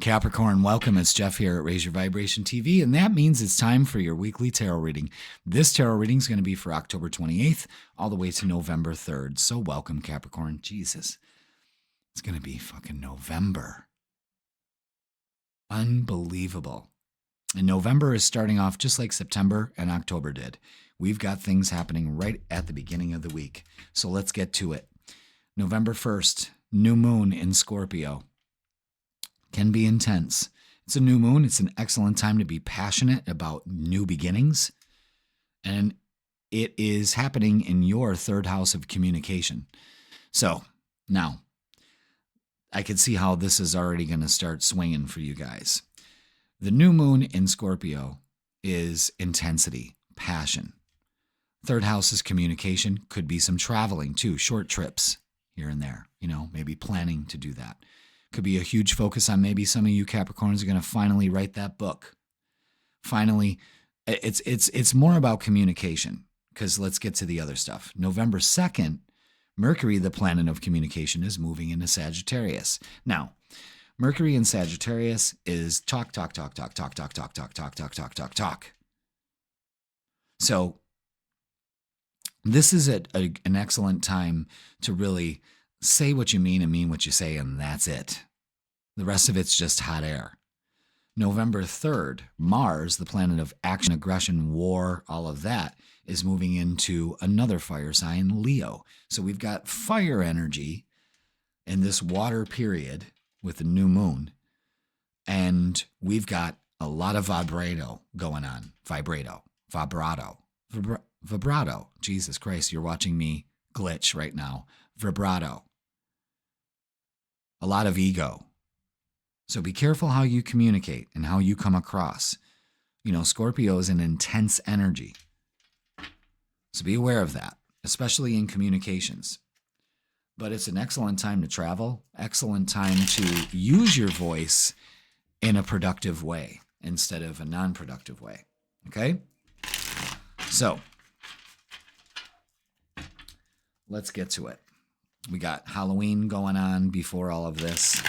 Capricorn, welcome. It's Jeff here at Raise Your Vibration TV, and that means it's time for your weekly tarot reading. This tarot reading is going to be for October 28th all the way to November 3rd. So welcome, Capricorn. Jesus, it's going to be fucking November. Unbelievable. And November is starting off just like September and October did. We've got things happening right at the beginning of the week. So let's get to it. November 1st, new moon in Scorpio. Can be intense. It's a new moon. It's an excellent time to be passionate about new beginnings. And it is happening in your third house of communication. So now I can see how this is already going to start swinging for you guys. The new moon in Scorpio is intensity, passion. Third house is communication. Could be some traveling too, short trips here and there, maybe planning to do that. Could be a huge focus on maybe some of you Capricorns are going to finally write that book. Finally, it's more about communication, because let's get to the other stuff. November 2nd, Mercury, the planet of communication, is moving into Sagittarius. Now, Mercury in Sagittarius is talk. So this is an excellent time to really say what you mean and mean what you say, and that's it. The rest of it's just hot air. November 3rd, Mars, the planet of action, aggression, war, all of that, is moving into another fire sign, Leo. So we've got fire energy in this water period with the new moon, and we've got a lot of vibrato going on. Vibrato. Jesus Christ, you're watching me glitch right now. Vibrato. A lot of ego. So be careful how you communicate and how you come across. Scorpio is an intense energy. So be aware of that, especially in communications. But it's an excellent time to travel, excellent time to use your voice in a productive way instead of a non-productive way. Okay? So let's get to it. We got Halloween going on before all of this,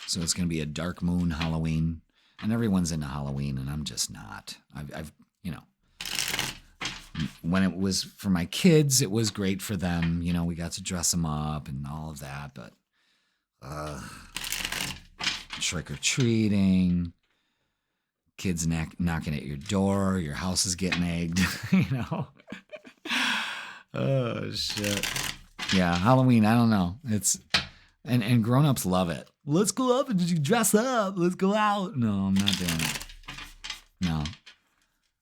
so it's going to be a dark moon Halloween, and everyone's into Halloween, and I'm just not. When it was for my kids, it was great for them. We got to dress them up and all of that, but trick-or-treating, kids knocking at your door, your house is getting egged, Oh, shit. Yeah, Halloween, I don't know. And grown-ups love it. Let's go up and dress up. Let's go out. No, I'm not doing it. No.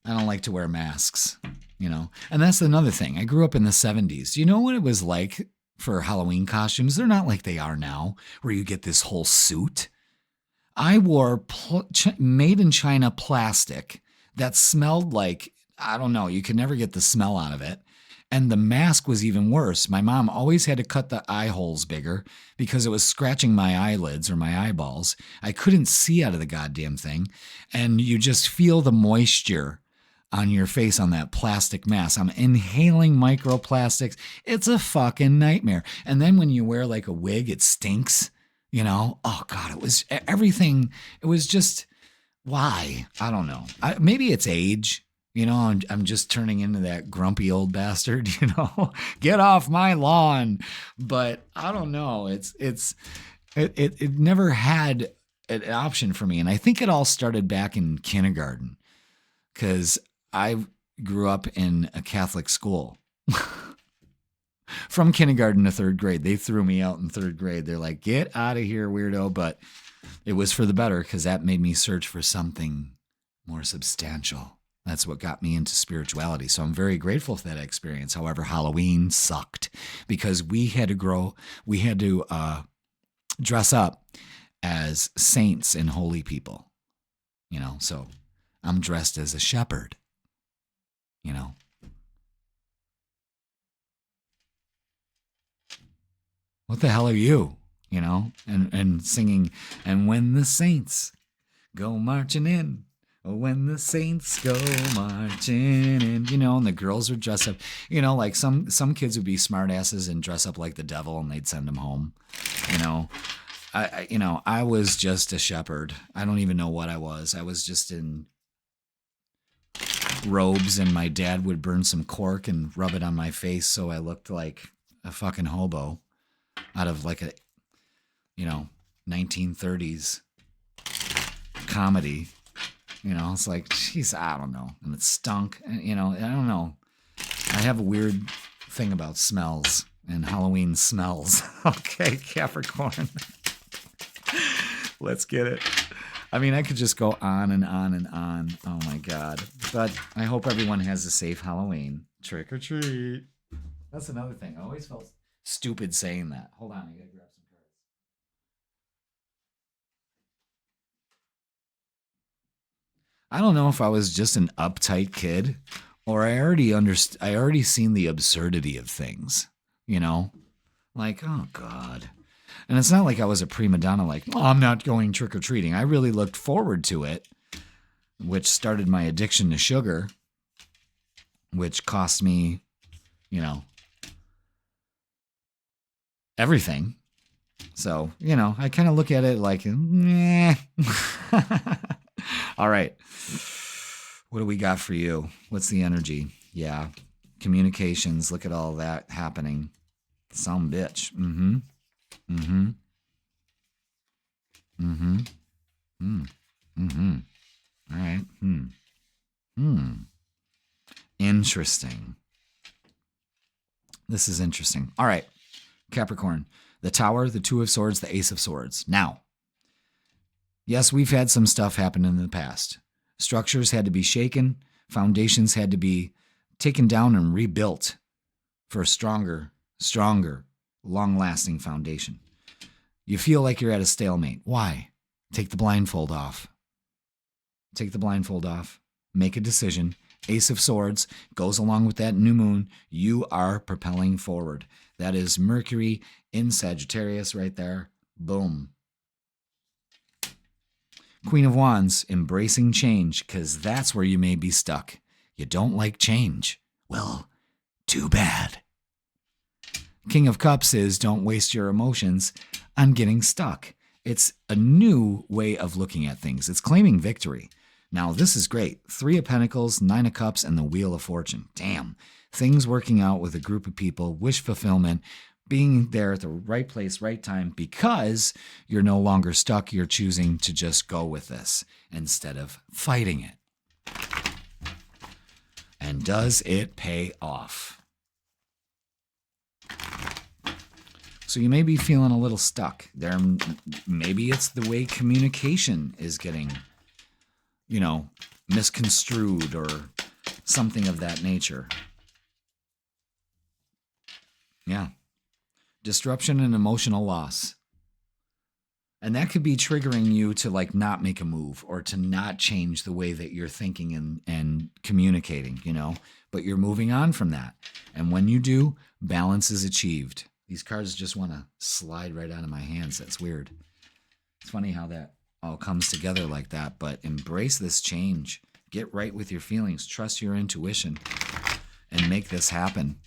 I don't like to wear masks, And that's another thing. I grew up in the 70s. Do you know what it was like for Halloween costumes? They're not like they are now, where you get this whole suit. I wore made in China plastic that smelled like, I don't know, you could never get the smell out of it. And the mask was even worse. My mom always had to cut the eye holes bigger because it was scratching my eyelids or my eyeballs. I couldn't see out of the goddamn thing. And you just feel the moisture on your face on that plastic mask. I'm inhaling microplastics. It's a fucking nightmare. And then when you wear like a wig, it stinks. Oh God, it was everything. It was just, why? I don't know. Maybe it's age. I'm just turning into that grumpy old bastard, get off my lawn. But I don't know. It never had an option for me. And I think it all started back in kindergarten, because I grew up in a Catholic school. From kindergarten to third grade. They threw me out in third grade. They're like, get out of here, weirdo. But it was for the better, because that made me search for something more substantial. That's what got me into spirituality. So I'm very grateful for that experience. However, Halloween sucked because we had to dress up as saints and holy people, so I'm dressed as a shepherd, What the hell are you, and singing, and when the saints go marching in, when the saints go marching in, and the girls would dress up, like some kids would be smart asses and dress up like the devil and they'd send them home, I was just a shepherd. I don't even know what I was. I was just in robes, and my dad would burn some cork and rub it on my face so I looked like a fucking hobo out of like a, 1930s comedy. It's like, geez, I don't know. And it stunk. And, I don't know. I have a weird thing about smells, and Halloween smells. Okay, Capricorn. Let's get it. I mean, I could just go on and on and on. Oh my God. But I hope everyone has a safe Halloween. Trick or treat. That's another thing. I always felt stupid saying that. Hold on, I gotta grab some cards. I don't know if I was just an uptight kid, or I already seen the absurdity of things, Like, oh God. And it's not like I was a prima donna, like, oh, I'm not going trick-or-treating. I really looked forward to it, which started my addiction to sugar, which cost me, everything. So, I kind of look at it like, meh. All right. What do we got for you? What's the energy? Yeah. Communications. Look at all that happening. Some bitch. Mm-hmm. Mm-hmm. Mm-hmm. Mm. Mm-hmm. All right. Interesting. This is interesting. All right. Capricorn. The Tower, the Two of Swords, the Ace of Swords. Now, yes, we've had some stuff happen in the past. Structures had to be shaken. Foundations had to be taken down and rebuilt for a stronger, long-lasting foundation. You feel like you're at a stalemate. Why? Take the blindfold off. Take the blindfold off. Make a decision. Ace of Swords goes along with that new moon. You are propelling forward. That is Mercury in Sagittarius right there. Boom. Queen of Wands, embracing change, because that's where you may be stuck. You don't like change. Well, too bad. King of Cups is don't waste your emotions on getting stuck. It's a new way of looking at things. It's claiming victory. Now, this is great. 3 of Pentacles, 9 of Cups, and the Wheel of Fortune. Damn. Things working out with a group of people, wish fulfillment, being there at the right place, right time, because you're no longer stuck. You're choosing to just go with this instead of fighting it. And does it pay off? So you may be feeling a little stuck there. Maybe it's the way communication is getting, misconstrued or something of that nature. Yeah. Disruption and emotional loss. And that could be triggering you to not make a move or to not change the way that you're thinking and communicating, but you're moving on from that. And when you do, balance is achieved. These cards just want to slide right out of my hands. That's weird. It's funny how that all comes together like that, but embrace this change. Get right with your feelings. Trust your intuition and make this happen.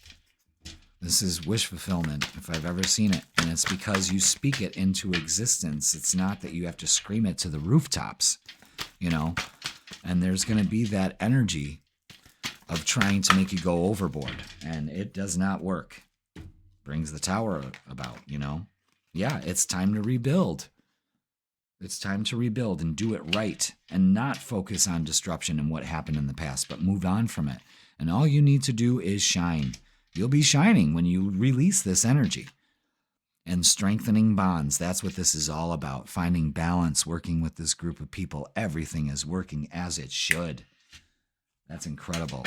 This is wish fulfillment, if I've ever seen it. And it's because you speak it into existence. It's not that you have to scream it to the rooftops, And there's going to be that energy of trying to make you go overboard. And it does not work. Brings the Tower about, Yeah, it's time to rebuild. It's time to rebuild and do it right and not focus on disruption and what happened in the past, but move on from it. And all you need to do is shine. You'll be shining when you release this energy. And strengthening bonds, that's what this is all about. Finding balance, working with this group of people. Everything is working as it should. That's incredible.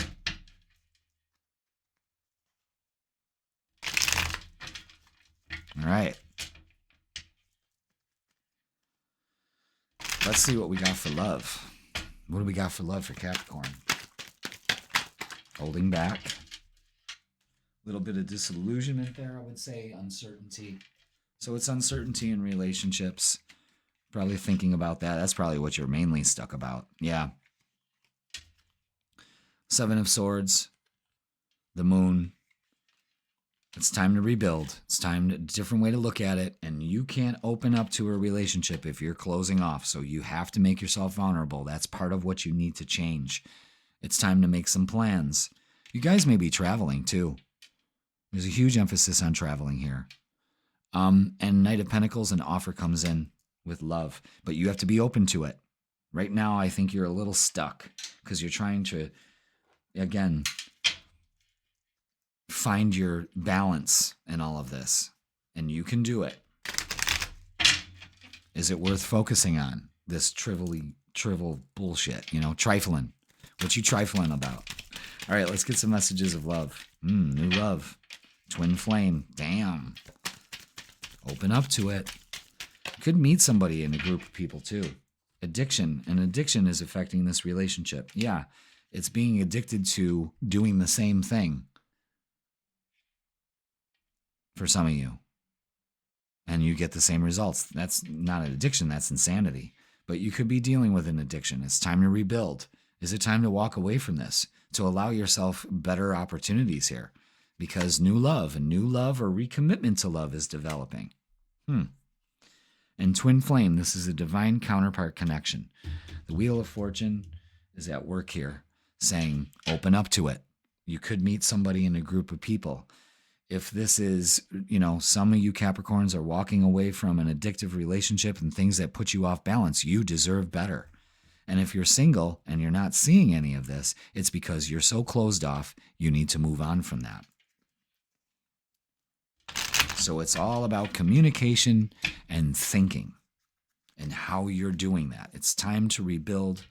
All right. Let's see what we got for love. What do we got for love for Capricorn? Holding back. A little bit of disillusionment there, I would say. Uncertainty. So it's uncertainty in relationships. Probably thinking about that. That's probably what you're mainly stuck about. Yeah. 7 of Swords. The Moon. It's time to rebuild. It's time to, different way to look at it. And you can't open up to a relationship if you're closing off. So you have to make yourself vulnerable. That's part of what you need to change. It's time to make some plans. You guys may be traveling too. There's a huge emphasis on traveling here. And Knight of Pentacles, an offer comes in with love, but you have to be open to it. Right now, I think you're a little stuck because you're trying to, again, find your balance in all of this. And you can do it. Is it worth focusing on this trivial bullshit? You know, trifling. What you trifling about? All right, let's get some messages of love. New love. Twin flame. Damn. Open up to it. You could meet somebody in a group of people too. Addiction. And addiction is affecting this relationship. Yeah, it's being addicted to doing the same thing for some of you. And you get the same results. That's not an addiction, that's insanity. But you could be dealing with an addiction. It's time to rebuild. Is it time to walk away from this? To allow yourself better opportunities here? Because new love or recommitment to love is developing. And twin flame, this is a divine counterpart connection. The Wheel of Fortune is at work here, saying, open up to it. You could meet somebody in a group of people. If this is, you know, some of you Capricorns are walking away from an addictive relationship and things that put you off balance, you deserve better. And if you're single and you're not seeing any of this, it's because you're so closed off, you need to move on from that. So it's all about communication and thinking and how you're doing that. It's time to rebuild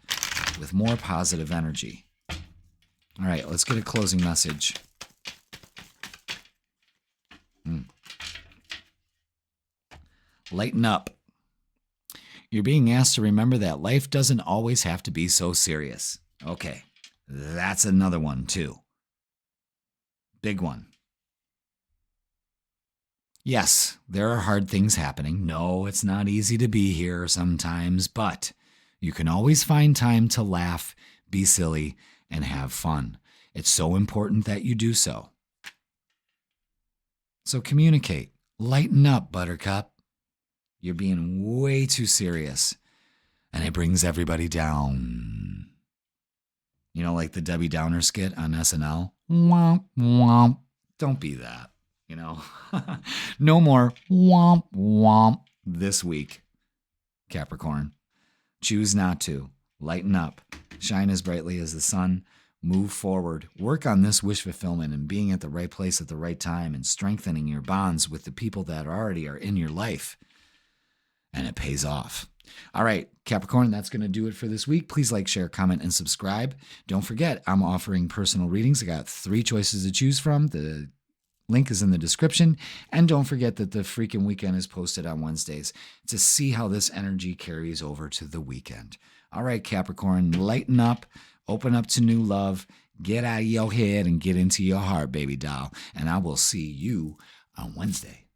with more positive energy. All right, let's get a closing message. Lighten up. You're being asked to remember that life doesn't always have to be so serious. Okay, that's another one too. Big one. Yes, there are hard things happening. No, it's not easy to be here sometimes, but you can always find time to laugh, be silly, and have fun. It's so important that you do so. So communicate. Lighten up, Buttercup. You're being way too serious, and it brings everybody down. You know, like the Debbie Downer skit on SNL? Womp, womp. Don't be that. You know, no more womp womp this week, Capricorn. Choose not to. Lighten up. Shine as brightly as the sun. Move forward. Work on this wish fulfillment and being at the right place at the right time and strengthening your bonds with the people that already are in your life. And it pays off. All right, Capricorn, that's going to do it for this week. Please like, share, comment, and subscribe. Don't forget, I'm offering personal readings. I got 3 choices to choose from. The link is in the description. And don't forget that the freaking weekend is posted on Wednesdays to see how this energy carries over to the weekend. All right, Capricorn, lighten up, open up to new love, get out of your head and get into your heart, baby doll. And I will see you on Wednesday.